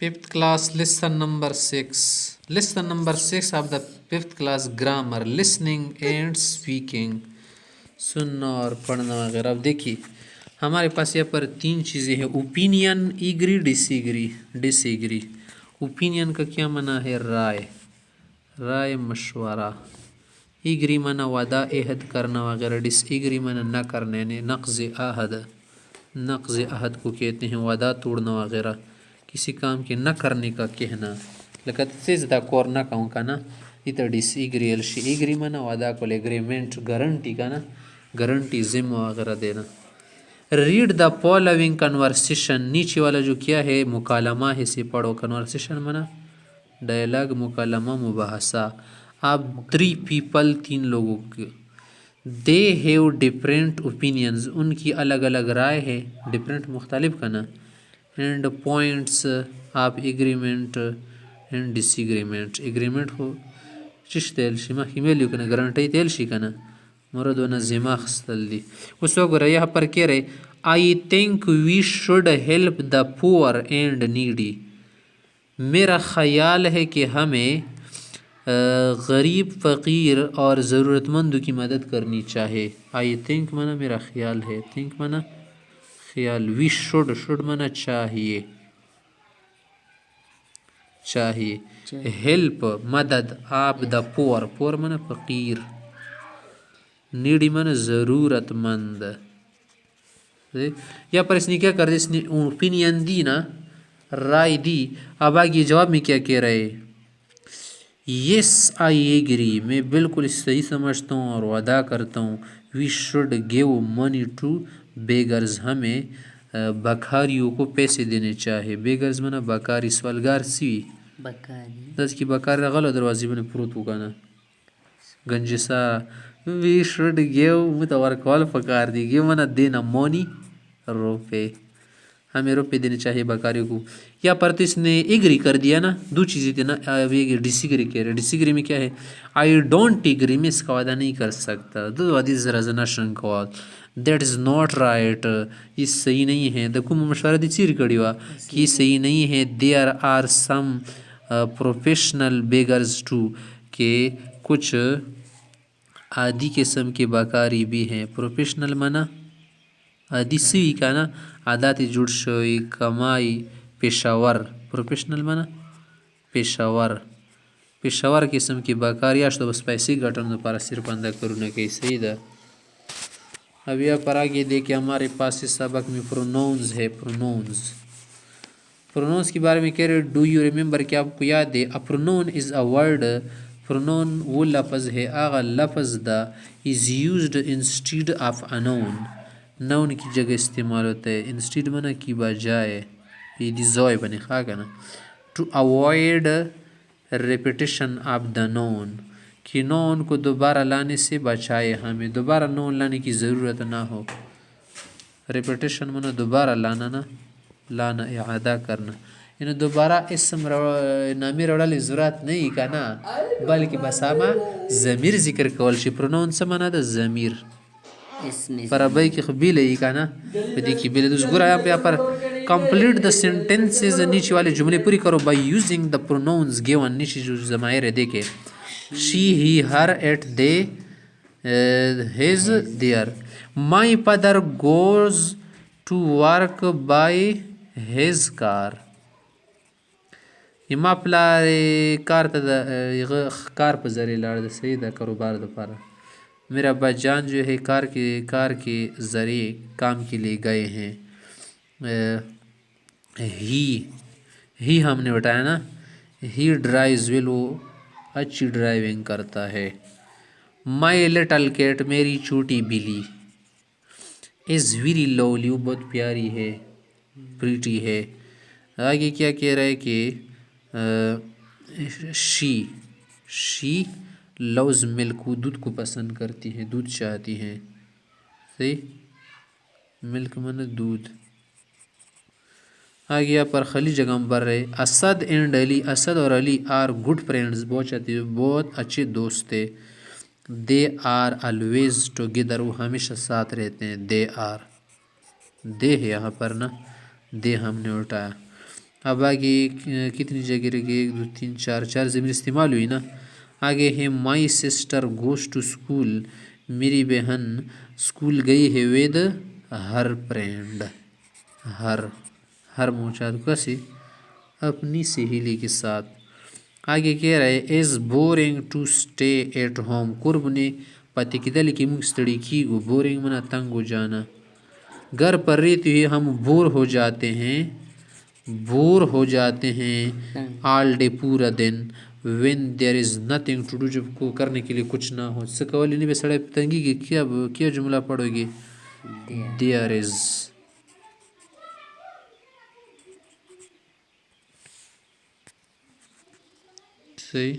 Fifth class lesson number 6. Lesson number 6 of the fifth class grammar, listening and speaking. सुनना और पढ़ना वगैरह. अब देखिए हमारे पास यहाँ पर तीन चीज़ें हैं. Opinion, इग्री, disagree. ओपिनियन का क्या माना है? राय मशवरा. इग्री माना वादा अहद करना वगैरह. डिसएग्री माना न करना यानी नक़्ज़ अहद को कहते हैं, वादा तोड़ना वगैरह, किसी काम के न करने का कहना. लेकिन तेज दा कोर ना कहूँ का ना इधर डिसएग्री एलशी. एग्री माना वादा को एग्रीमेंट गारंटी का ना, गारंटी जिम्मा वगैरह देना. Read the following conversation. नीचे वाला जो क्या है मुकालमा है से पढ़ो. कन्वर्सेशन माना डायलॉग, मुकालमा, मुबाहसा. आप थ्री पीपल, तीन लोगों के. They have different opinions. उनकी अलग अलग राय है. डिफरेंट मुख्तलिफ का ना. एंड पॉइंट्स आप एग्रीमेंट एंड डिसएग्रीमेंट. एग्रीमेंट हो चिश तेल शिमा हिमेलियो का ना गारंटी तेल शी का ना मरद व नज़िमा खस्तल दी. उस वक्त यहाँ पर कह रहे I think we should help the poor and needy. मेरा ख़याल है कि हमें गरीब, फ़कीर और ज़रूरतमंदों की मदद करनी चाहिए. आई थिंक माना मेरा ख्याल है, थिंक माना ख्याल. वी शुड माना चाहिए. हेल्प मदद. आप द पुअर माना फ़कीर. नीडी माना ज़रूरतमंद. या पर इसने क्या कर दिया, इसने ओपिनियन दी ना, राय दी. अब आगे जवाब में क्या कह रहे? Yes I agree. मैं बिल्कुल सही समझता हूँ और वादा करता हूँ. We should give money to beggars. हमें बखारियों को पैसे देने चाहिए. बेगर्स माना बकारी. सवालगार सी बकारी. दस की बकार गलत दरवाजे में प्रोत होगा ना गंजसा. वी शुड गिव मुतवर कॉल फकार दी. गिव माना देना, मनी रुपए. हमें रुपये देने चाहिए बकारियों को. या पर तो इसने एग्री कर दिया ना. दो चीज़ें थी ना. अब ये डिसएग्री कह रहे. डिसएग्री में क्या है? I don't agree. मैं इसका वादा नहीं कर सकता. दो वादी ज़रा जना शंकवाल. That is not right. ये सही नहीं है. देखो मशवरा दी चीर कड़ी हुआ कि सही नहीं है. There are some professional beggars too. के कुछ आदि किस्म के बकारी भी हैं. प्रोफेशनल माना आदि सी का ना आदाती जुड़ शोई कमाई. पेशावर. प्रोफेशनल माना पेशावर किस्म की बकारी. तो बस पैसे घटन पर सिर्फ अंदा करूँ ना कहीं सही था. अब यह पर आगे देखिए हमारे पास इस सबक में प्रोनाउंस है. प्रोनाउंस के बारे में कह रहे. Do you remember? क्या आपको याद है? A pronoun is a word. Pronoun वो लफ्ज़ है, आगा लफ्ज़ the is used instead of a noun. Noun की जगह इस्तेमाल होता है. इंस्टीड माना की बजाय. ये डिज़ॉय बने खा का ना. To avoid repetition of the noun. कि नाउन को दोबारा लाने से बचाए. हमें दोबारा नाउन लाने की ज़रूरत ना हो. रिपीटिशन माना दोबारा लाना ना, लाना इआदा करना. इन्हें दोबारा इसम नामी रवड़ाली ज़रूरत नहीं का ना, बल्कि बसामा ज़मीर ज़िक्र कवल शी. प्रोनाउन से माना था ज़मीर. पर अबई की खबील है का ना. देखिए बिले दूस गुरा यहाँ पर कंप्लीट द सेंटेंसेस. नीचे वाले जुमले पूरी करो by using the pronouns given. नीचे जो ज़मायर है देखे. She, he, her, it, they, his, their. My father goes to work by his car. ما پلار کار ته د کار په ذریعه لاړ د صحیح د کاروبار دپاره. میرا ابا جان جو ہے کار کے ذریعے کام کے لیے گئے ہیں. ہی ہم نے بتایا نا. ہی ڈرائیوز ویل. وہ اچھی ڈرائیونگ کرتا ہے. مائی لٹل کیٹ. میری چھوٹی بلی. Is very lovely. وہ بہت پیاری ہے, پریٹی ہے. آگے کیا کہہ رہا ہے کہ شی لوز ملک. وہ دودھ کو پسند کرتی ہیں, دودھ چاہتی ہیں. صحیح. ملک من دودھ. آگے یہاں پر خلی جگہ پر رہے. اسد اینڈ علی. اسد اور علی آر گڈ فرینڈز. بہت اچھے دوست تھے. They are always together. وہ ہمیشہ ساتھ رہتے ہیں. They are. دے ہے یہاں پر نا, دے ہم نے اٹھایا. अब आगे कितनी जगह रह गई, 1 2 3 4, 4 ज़मीर इस्तेमाल हुई ना। आगे है my sister goes to school, मेरी बहन स्कूल गई है विद हर फ्रेंड। हर हर मोचाद कैसे, अपनी सहेली के साथ। आगे कह रहा है is boring to stay at home, कुर्ब ने पति की दल की मुस्तड़ी की गो, बोरिंग मना तंग हो जाना। घर पर रहते हुए हम बोर हो जाते हैं, बोर हो जाते हैं ऑल डे पूरा दिन। When there is nothing to do, जब को करने के लिए कुछ ना हो। सकवाली ने बेसड़ा तंगी की क्या क्या जुमला पढ़ोगे, देयर इज सही।